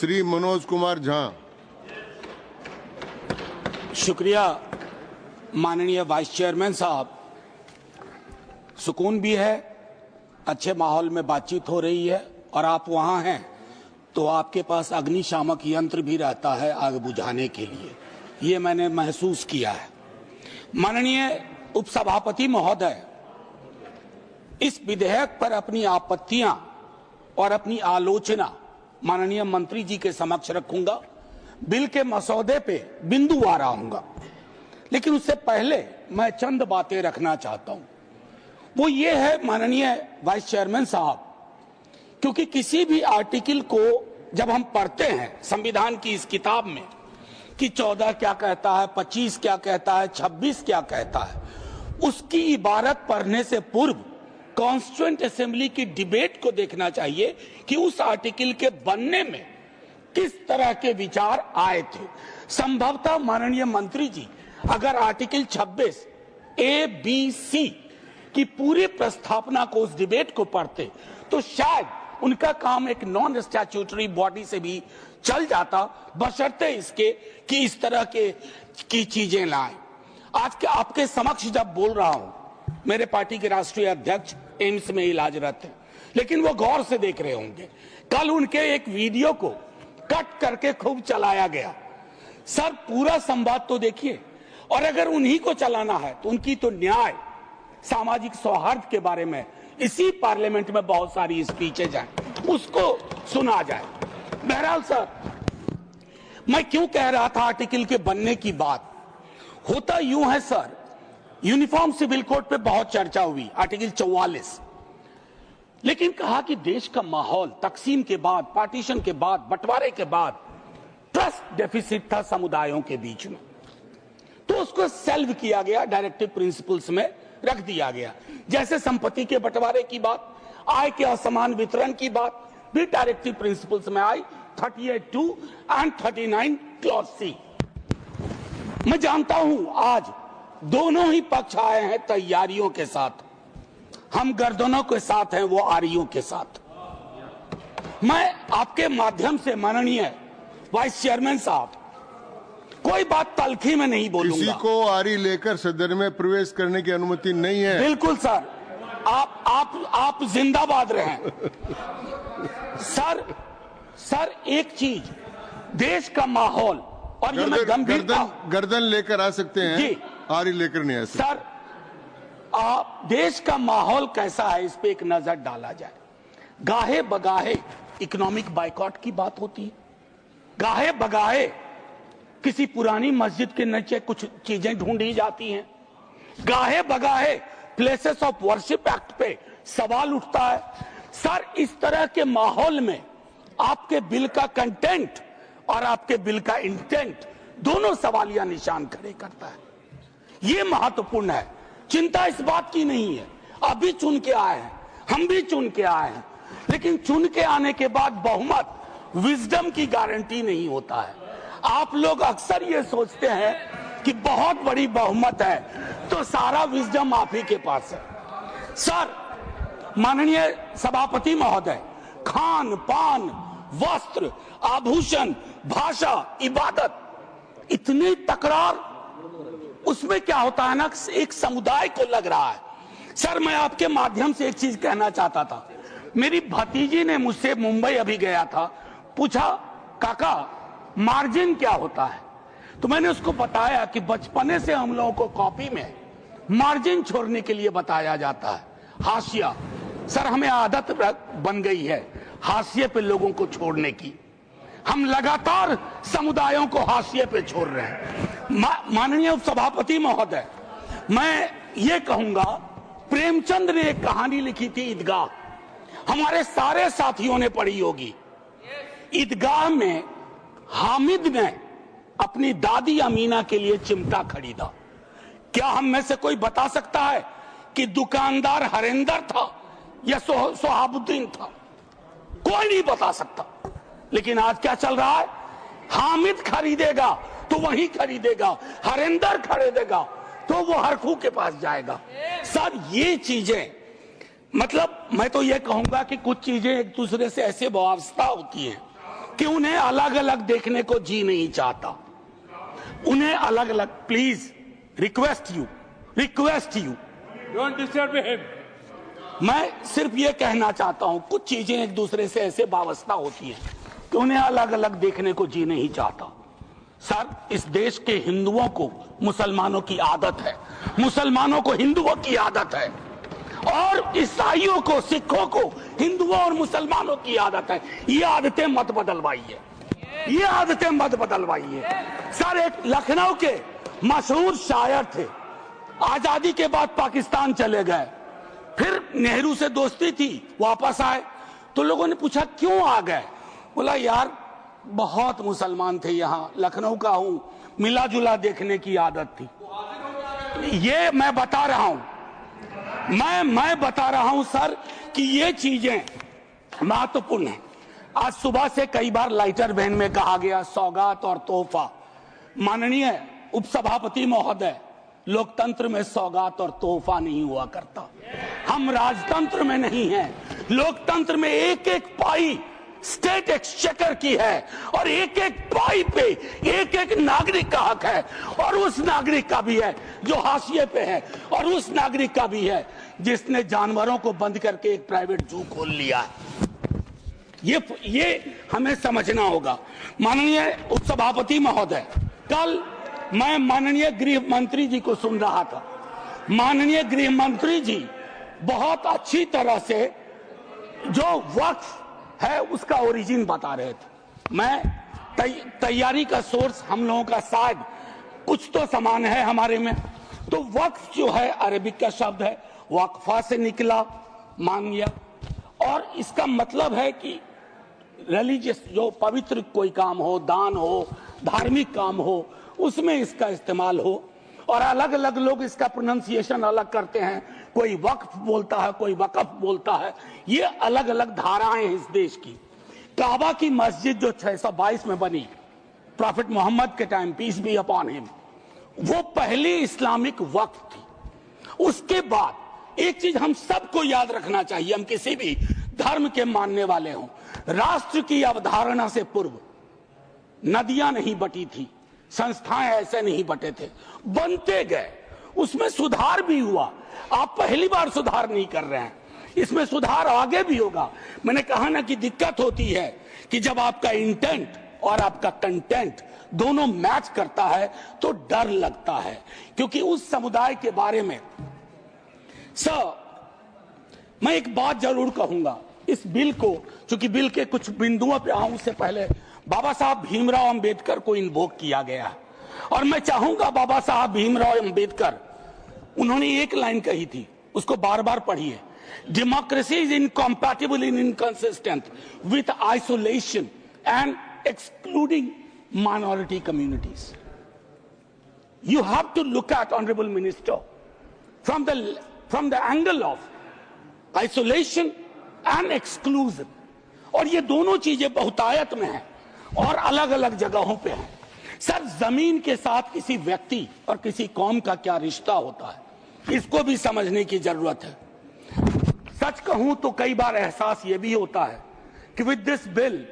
श्री मनोज कुमार झा। शुक्रिया माननीय vice chairman साहब। सुकून भी है, अच्छे माहौल में बातचीत हो रही है और आप वहां हैं तो आपके पास अग्निशामक यंत्र भी रहता है आग बुझाने के लिए, ये मैंने महसूस किया है। माननीय उपसभापति महोदय, इस विधेयक पर अपनी आपत्तियां और अपनी आलोचना माननीय मंत्री जी के समक्ष रखूंगा। बिल के मसौदे पे बिंदुवार आऊंगा, लेकिन उससे पहले मैं चंद बातें रखना चाहता हूं। वो ये है माननीय वाइस चेयरमैन साहब, क्योंकि किसी भी आर्टिकल को जब हम पढ़ते हैं संविधान की इस किताब में कि 14 क्या कहता है, 25 क्या कहता है, 26 क्या कहता है, उसकी इबारत पढ़ने से पूर्व कॉन्स्टिट्यूएंट असेंबली की डिबेट को देखना चाहिए कि उस आर्टिकल के बनने में किस तरह के विचार आए थे। संभवतः माननीय मंत्री जी अगर आर्टिकल 26 ए बी सी की पूरी प्रस्तावना को, उस डिबेट को पढ़ते तो शायद उनका काम एक नॉन स्टैट्यूटरी बॉडी से भी चल जाता, बशर्ते इसके कि इस तरह की चीजें लाएं। आज के आपके समक्ष जब बोल रहा हूं, मेरे पार्टी के राष्ट्रीय अध्यक्ष एम्स में इलाजरत हैं, लेकिन वो गौर से देख रहे होंगे। कल उनके एक वीडियो को कट करके खूब चलाया गया। सर, पूरा संवाद तो देखिए, और अगर उन्हीं को चलाना है तो उनकी तो न्याय, सामाजिक सौहार्द के बारे में इसी पार्लियामेंट में बहुत सारी स्पीचेज हैं, उसको सुना जाए। बहरहाल सर, मैं क्यों कह रहा था आर्टिकल के बनने की बात, होता यूं है सर, यूनिफॉर्म सिविल कोड पे बहुत चर्चा हुई, आर्टिकल 44, लेकिन कहा कि देश का माहौल तकसीम के बाद, पार्टीशन के बाद, बंटवारे के बाद ट्रस्ट डेफिसिट था समुदायों के बीच में, तो उसको सेल्व किया गया, डायरेक्टिव प्रिंसिपल्स में रख दिया गया। जैसे संपत्ति के बंटवारे की बात, आय के असमान वितरण की बात भी डायरेक्टिव प्रिंसिपल्स में आई, 38(2) एंड 39 क्लॉज सी। मैं जानता हूं आज दोनों ही पक्ष आए हैं तैयारियों के साथ, हम गर्दनों के साथ हैं, वो आरियों के साथ। मैं आपके माध्यम से माननीय वाइस चेयरमैन साहब, कोई बात तलखी में नहीं बोलूंगा। किसी को आरी लेकर सदन में प्रवेश करने की अनुमति नहीं है। बिल्कुल सर, आप जिंदाबाद रहें। सर एक चीज, देश का माहौल, और ये मैं गंभीरता, गर्दन लेकर आ सकते हैं जी, आरी लेकर नहीं आ सकते। सर, देश का माहौल कैसा है इस पे एक नजर डाला जाए। गाहे बगाहे इकोनॉमिक बाइकॉट की बात होती है, गाहे बगाहे किसी पुरानी मस्जिद के नीचे कुछ चीजें ढूंढी जाती हैं, गाहे बगाहे प्लेसेस ऑफ वर्शिप एक्ट पे सवाल उठता है। सर, इस तरह के माहौल में आपके बिल का कंटेंट और आपके बिल का इंटेंट दोनों सवालिया निशान खड़े करता है। ये महत्वपूर्ण है। चिंता इस बात की नहीं है, अभी चुन के आए हैं, हम भी चुन के आए हैं, लेकिन चुन के आने के बाद बहुमत विजडम की गारंटी नहीं होता है। आप लोग अक्सर ये सोचते हैं कि बहुत बड़ी बहुमत है तो सारा विजडम आप ही के पास है। सर, माननीय सभापति महोदय, खान पान, वस्त्र, आभूषण, भाषा, इबादत, इतनी तकरार, उसमें क्या होता है ना, एक समुदाय को लग रहा है। सर, मैं आपके माध्यम से एक चीज कहना चाहता था। मेरी भतीजी ने मुझसे, मुंबई अभी गया था, पूछा काका मार्जिन क्या होता है, तो मैंने उसको बताया कि बचपने से हम लोगों को कॉपी में मार्जिन छोड़ने के लिए बताया जाता है, हाशिया। सर, हमें आदत बन गई है हाशिए पे लोगों को छोड़ने की, हम लगातार समुदायों को हाशिए पे छोड़ रहे हैं। माननीय उपसभापति महोदय, मैं ये कहूंगा, प्रेमचंद ने एक कहानी लिखी थी ईदगाह, हमारे सारे साथियों ने पढ़ी होगी। ईदगाह में हामिद ने अपनी दादी अमीना के लिए चिमटा खरीदा। क्या हम में से कोई बता सकता है कि दुकानदार हरेंदर था या सोहाबुद्दीन था? कोई नहीं बता सकता। लेकिन आज क्या चल रहा है, हामिद खरीदेगा तो वही खरीदेगा, हरेंदर खरीदेगा तो वो हरखू के पास जाएगा। सर, ये चीजें, मतलब मैं तो ये कहूंगा कि कुछ चीजें एक दूसरे से ऐसे वास्ता होती हैं कि उन्हें अलग अलग देखने को जी नहीं चाहता। उन्हें अलग अलग, please request you Don't disturb him. मैं सिर्फ ये कहना चाहता हूं, कुछ चीजें एक दूसरे से ऐसे वाबस्ता होती हैं कि उन्हें अलग अलग देखने को जी नहीं चाहता। सर, इस देश के हिंदुओं को मुसलमानों की आदत है, मुसलमानों को हिंदुओं की आदत है, और ईसाइयों को, सिखों को हिंदुओं और मुसलमानों की आदत है। ये आदतें मत बदलवाइए, ये आदतें मत बदलवाइए। सर, एक लखनऊ के मशहूर शायर थे, आजादी के बाद पाकिस्तान चले गए, फिर नेहरू से दोस्ती थी, वापस आए तो लोगों ने पूछा क्यों आ गए? बोला यार बहुत मुसलमान थे यहाँ, लखनऊ का हूं, मिला जुला देखने की आदत थी। ये मैं बता रहा हूं, मैं बता रहा हूं सर कि ये चीजें महत्वपूर्ण है। आज सुबह से कई बार लाइटर बहन में कहा गया सौगात और तोहफा। माननीय उपसभापति महोदय, लोकतंत्र में सौगात और तोहफा नहीं हुआ करता। हम राजतंत्र में नहीं हैं। लोकतंत्र में एक एक पाई स्टेट एक्सचेकर की है, और एक एक पाई पे एक एक नागरिक का हक है, और उस नागरिक का भी है जो हाशिए पे है, और उस नागरिक का भी है जिसने जानवरों को बंद करके एक प्राइवेट जू खोल लिया है। ये हमें समझना होगा। माननीय उपसभापति महोदय, कल मैं माननीय गृह मंत्री जी को सुन रहा था। माननीय गृह मंत्री जी बहुत अच्छी तरह से जो वक्फ है उसका ओरिजिन बता रहे थे। मैं तैयारी का सोर्स हम लोगों का शायद कुछ तो समान है हमारे में। तो वक्फ जो है अरबिक का शब्द है, वक्फा से निकला, मान लिया, और इसका मतलब है कि रिलीजियस, जो पवित्र कोई काम हो, दान हो, धार्मिक काम हो, उसमें इसका इस्तेमाल हो। और अलग अलग लोग इसका प्रोनाउंसिएशन अलग करते हैं, कोई वक्फ बोलता है, कोई वकफ बोलता है। ये अलग अलग धाराएं हैं इस देश की। काबा की मस्जिद जो 622 में बनी प्रॉफिट मोहम्मद के time, peace be upon him, वो पहली इस्लामिक वक्फ थी। उसके बाद एक चीज हम सबको याद रखना चाहिए, हम किसी भी धर्म के मानने वाले हों, राष्ट्र की अवधारणा से पूर्व नदियां नहीं बटी थी, संस्थाएं ऐसे नहीं बटे थे, बनते गए, उसमें सुधार भी हुआ। आप पहली बार सुधार नहीं कर रहे हैं, इसमें सुधार आगे भी होगा। मैंने कहा ना कि दिक्कत होती है कि जब आपका इंटेंट और आपका कंटेंट दोनों मैच करता है तो डर लगता है, क्योंकि उस समुदाय के बारे में सर मैं एक बात जरूर कहूंगा। इस बिल को, चूंकि बिल के कुछ बिंदुओं पे आऊं उससे पहले बाबा साहब भीमराव अंबेडकर को इन्वोक किया गया है, और मैं चाहूंगा बाबा साहब भीमराव अंबेडकर, उन्होंने एक लाइन कही थी, उसको बार बार पढ़िए, democracy is incompatible in inconsistent with isolation and excluding minority communities. You have to look at honourable minister from the angle of isolation and exclusion, और ये दोनों चीजें बहुतायत में हैं और अलग अलग जगहों पे हैं। सर, जमीन के साथ किसी व्यक्ति और किसी कौम का क्या रिश्ता होता है, इसको भी समझने की जरूरत है। सच कहूं तो कई बार एहसास ये भी होता है कि with this bill,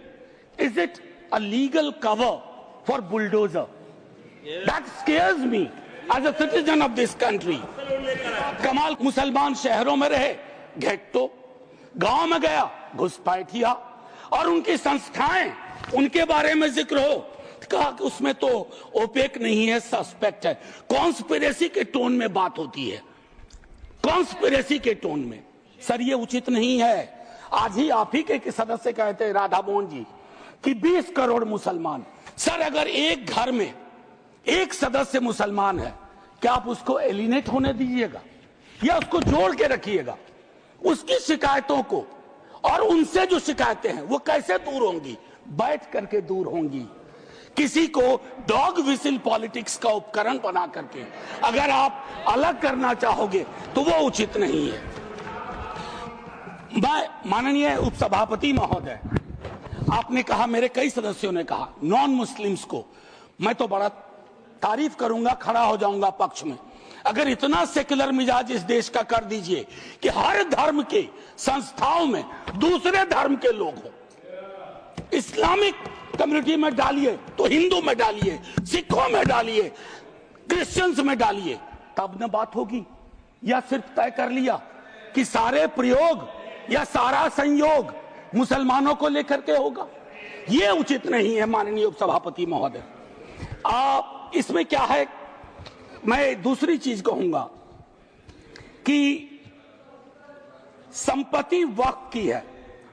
is it a legal cover for bulldozer? That scares me as a citizen of this country. कमाल, मुसलमान शहरों में रहे, घेट्टो, गांव में गया, घुसपैठिया, और उनकी संस्थाएं, उनके बारे में जिक्र हो, कहा कि उसमें तो ओपेक नहीं है, सस्पेक्ट है। कॉन्स्पिरेसी के टोन में बात होती है, कॉन्स्पिरेसी के टोन में। सर, ये उचित नहीं है। आज ही आप ही के सदस्य कहते हैं, राधा मोहन जी, कि 20 करोड़ मुसलमान। सर, अगर एक घर में एक सदस्य मुसलमान है, क्या आप उसको एलिनेट होने दीजिएगा या उसको जोड़ के रखिएगा? उसकी शिकायतों को और उनसे जो शिकायतें हैं वो कैसे दूर होंगी? बैठ करके दूर होंगी। किसी को डॉग विसिल पॉलिटिक्स का उपकरण बना करके अगर आप अलग करना चाहोगे तो वो उचित नहीं है। मैं माननीय उपसभापति महोदय, आपने कहा, मेरे कई सदस्यों ने कहा, नॉन मुस्लिम्स को, मैं तो बड़ा तारीफ करूंगा, खड़ा हो जाऊंगा पक्ष में, अगर इतना सेक्युलर मिजाज इस देश का कर दीजिए कि हर धर्म के संस्थाओं में दूसरे धर्म के लोग हो, इस्लामिक कम्युनिटी में डालिए तो हिंदू में डालिए, सिखों में डालिए, क्रिश्चियंस में डालिए, तब न बात होगी। या सिर्फ तय कर लिया कि सारे प्रयोग या सारा संयोग मुसलमानों को लेकर के होगा, ये उचित नहीं है माननीय उपसभापति महोदय। इसमें क्या है, मैं दूसरी चीज कहूंगा कि संपत्ति वक्फ की है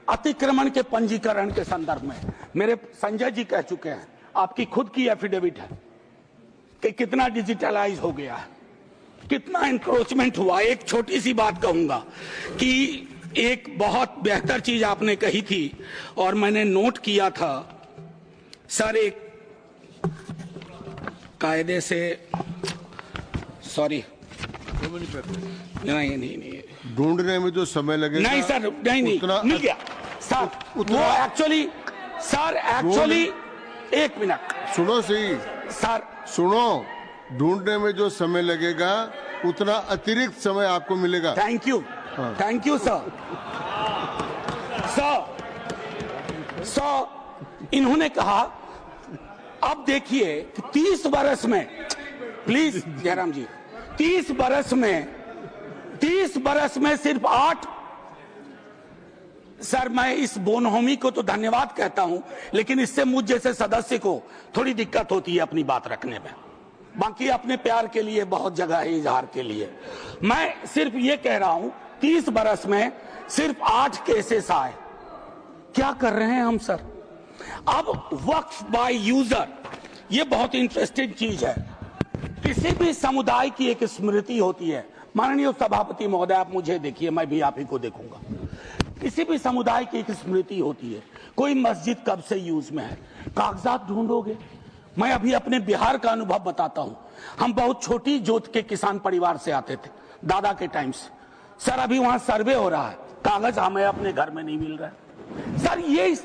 अतिक्रमण के पंजीकरण के संदर्भ में। मेरे संजय जी कह चुके हैं, आपकी खुद की एफिडेविट है कि कितना डिजिटलाइज हो गया है, कितना इंक्रोचमेंट हुआ। एक छोटी सी बात कहूंगा कि एक बहुत बेहतर चीज आपने कही थी और मैंने नोट किया था सर, एक कायदे से, सॉरी, नहीं ढूंढने में जो समय लगेगा, नहीं सर, नहीं मिल गया सर, वो एक्चुअली सर, एक मिनट सुनो सही सर, सुनो, ढूंढने में जो समय लगेगा उतना अतिरिक्त समय आपको मिलेगा। Thank you sir. इन्होंने कहा, अब देखिए कि 30 बरस में, प्लीज जयराम जी, 30 बरस में सिर्फ 8, सर मैं इस बोनहोमी को तो धन्यवाद कहता हूं, लेकिन इससे मुझ जैसे सदस्य को थोड़ी दिक्कत होती है अपनी बात रखने में। बाकी अपने प्यार के लिए बहुत जगह है इजहार के लिए। मैं सिर्फ ये कह रहा हूं 30 बरस में सिर्फ 8 केसेस आए। क्या कर रहे हैं हम सर? अब वक्फ बाय यूजर, ये बहुत इंटरेस्टिंग चीज है। किसी भी समुदाय की एक स्मृति होती है। माननीय सभापति महोदय, आप मुझे देखिए, मैं भी आप ही को देखूंगा। किसी भी समुदाय की एक स्मृति होती है। कोई मस्जिद कब से यूज में है, कागजात ढूंढोगे। मैं अभी अपने बिहार का अनुभव बताता हूं। हम बहुत छोटी जोत के किसान परिवार से आते थे दादा के टाइम से। सर अभी वहां सर्वे हो रहा है, कागज हमें अपने घर में नहीं मिल रहा है सर, ये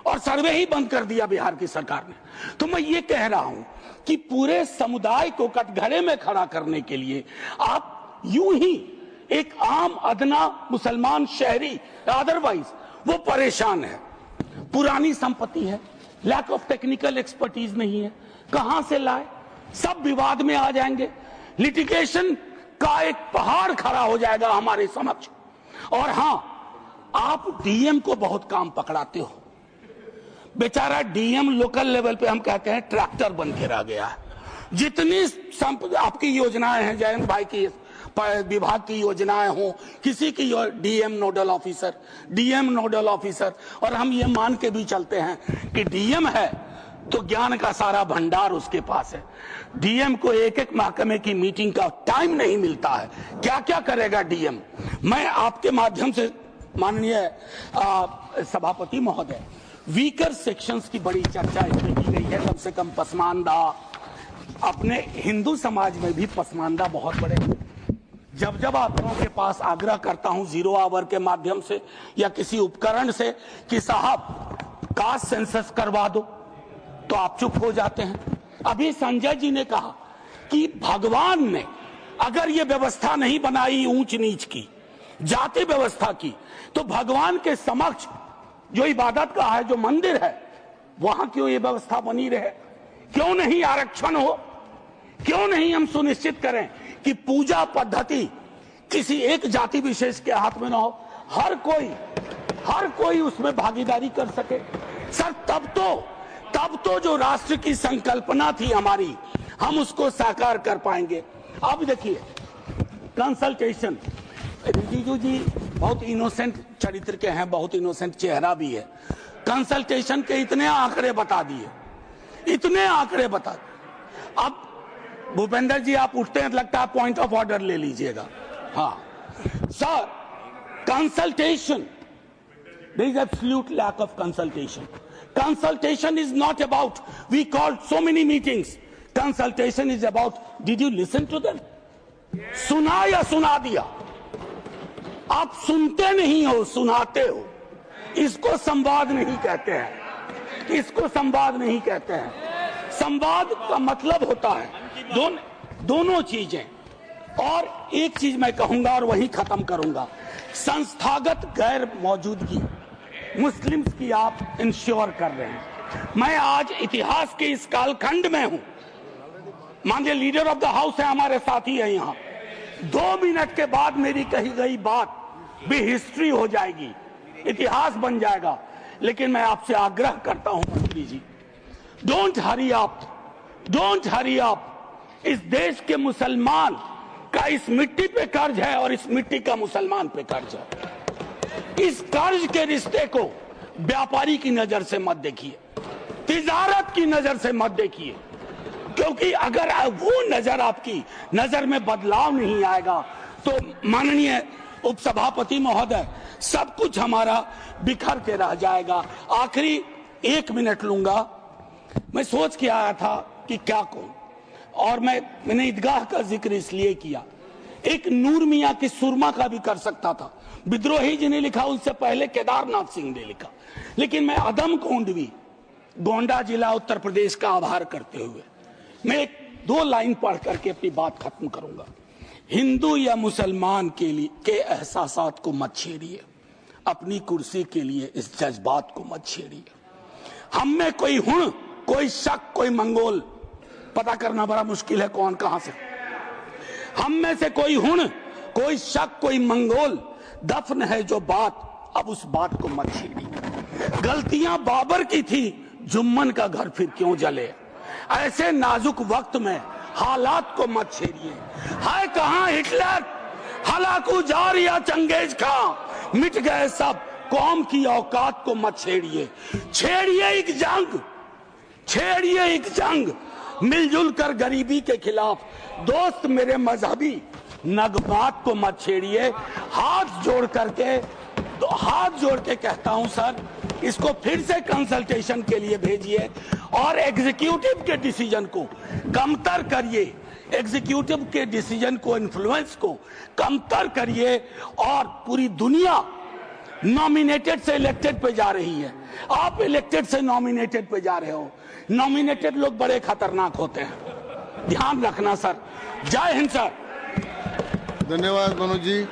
और सर्वे ही बंद कर दिया बिहार की सरकार ने। तो मैं ये कह रहा हूं कि पूरे समुदाय को कटघरे में खड़ा करने के लिए आप यूं ही एक आम अदना मुसलमान शहरी, अदरवाइज वो परेशान है। पुरानी संपत्ति है, लैक ऑफ टेक्निकल एक्सपर्टीज नहीं है, कहां से लाए, सब विवाद में आ जाएंगे, लिटिगेशन का एक पहाड़ खड़ा हो जाएगा हमारे समक्ष। और हां, आप डीएम को बहुत काम पकड़ाते हो। बेचारा डीएम लोकल लेवल पे हम कहते हैं ट्रैक्टर बन के रह गया है। जितनी आपकी योजनाएं हैं, जयंत भाई की विभाग की योजनाएं हो, किसी की डीएम नोडल ऑफिसर, और हम ये मान के भी चलते हैं कि डीएम है तो ज्ञान का सारा भंडार उसके पास है। डीएम को एक एक महकमे की मीटिंग का टाइम नहीं मिलता है, क्या क्या करेगा डीएम। मैं आपके माध्यम से माननीय सभापति महोदय, वीकर सेक्शंस की बड़ी चर्चा इसमें की गई है। कम से कम पसमानदा, अपने हिंदू समाज में भी पसमानदा बहुत बड़े। जब जब आप लोगों के पास आग्रह करता हूं 0 आवर के माध्यम से या किसी उपकरण से कि साहब कास्ट सेंसस करवा दो, तो आप चुप हो जाते हैं। अभी संजय जी ने कहा कि भगवान ने अगर ये व्यवस्था नहीं बनाई ऊंच नीच की, जाति व्यवस्था की, तो भगवान के समक्ष जो इबादत का है, जो मंदिर है, वहां क्यों ये व्यवस्था बनी रहे? क्यों नहीं आरक्षण हो? क्यों नहीं हम सुनिश्चित करें कि पूजा पद्धति किसी एक जाति विशेष के हाथ में ना हो, हर कोई उसमें भागीदारी कर सके। सर तब तो जो राष्ट्र की संकल्पना थी हमारी, हम उसको साकार कर पाएंगे। अब देखिए कंसल्टेशन, रिजिजू जी बहुत इनोसेंट चरित्र के हैं, बहुत इनोसेंट चेहरा भी है। कंसल्टेशन के इतने आंकड़े बता दिए। अब भूपेंद्र जी आप उठते हैं, लगता है पॉइंट ऑफ ऑर्डर ले लीजिएगा। हाँ sir, consultation, there is absolute lack of consultation. Consultation is not about we called so many meetings. Consultation is about did you listen to them? सुना या सुना दिया? आप सुनते नहीं हो, सुनाते हो। इसको संवाद नहीं कहते हैं, संवाद का मतलब होता है दोनों चीजें। और एक चीज मैं कहूंगा और वहीं खत्म करूंगा, संस्थागत गैर मौजूदगी। मुस्लिम्स की आप इंश्योर कर रहे हैं। मैं आज इतिहास के इस कालखंड में हूं। माननीय लीडर ऑफ द हाउस है, हमारे साथी है यहाँ। 2 मिनट के बाद मेरी कही गई बात भी हिस्ट्री हो जाएगी, इतिहास बन जाएगा। लेकिन मैं आपसे आग्रह करता हूं मंत्री जी, don't hurry up, don't hurry up. इस देश के मुसलमान का इस मिट्टी पे कर्ज है और इस मिट्टी का मुसलमान पे कर्ज है। इस कर्ज के रिश्ते को व्यापारी की नजर से मत देखिए, तिजारत की नजर से मत देखिए, क्योंकि अगर वो नजर आपकी नजर में बदलाव नहीं आएगा तो माननीय उपसभापति महोदय, सब कुछ हमारा बिखर के रह जाएगा। आखिरी 1 मिनट लूंगा। मैं सोच के आया था कि क्या कहूं, और मैंने ईदगाह का जिक्र इसलिए किया। एक नूर मियां की सुरमा का भी कर सकता था, विद्रोही जी ने लिखा, उससे पहले केदारनाथ सिंह ने लिखा। लेकिन मैं अदम कोंडवी, गोंडा जिला, उत्तर प्रदेश का आभार करते हुए मैं 2 लाइन पढ़ करके अपनी बात खत्म करूंगा। हिंदू या मुसलमान के एहसासात को मत छेड़िए, अपनी कुर्सी के लिए इस जज्बात को मत छेड़िए। हम में कोई हुण, कोई शक, कोई मंगोल, पता करना बड़ा मुश्किल है कौन कहां से। हम में से कोई हुण, कोई शक, कोई मंगोल, दफन है जो बात, अब उस बात को मत छेड़िए। गलतियां बाबर की थी, जुम्मन का घर फिर क्यों जले। ऐसे नाजुक वक्त में हालात को मत छेड़िए। है कहां हिटलर, हलाकू जार या चंगेज खां, मिट गए सब, कौम की औकात को मत छेड़िए। छेड़िए एक जंग, छेड़िए एक जंग, मिलजुल कर गरीबी के खिलाफ। दोस्त मेरे मजहबी नगमात को मत छेड़िए। हाथ जोड़ के कहता हूं सर, इसको फिर से कंसल्टेशन के लिए भेजिए और एग्जीक्यूटिव के डिसीजन को कमतर करिए, एग्जीक्यूटिव के डिसीजन को, इन्फ्लुएंस को कमतर करिए। और पूरी दुनिया नॉमिनेटेड से इलेक्टेड पे जा रही है, आप इलेक्टेड से नॉमिनेटेड पे जा रहे हो। नॉमिनेटेड लोग बड़े खतरनाक होते हैं, ध्यान रखना सर। जय हिंद सर। धन्यवाद मनोज जी।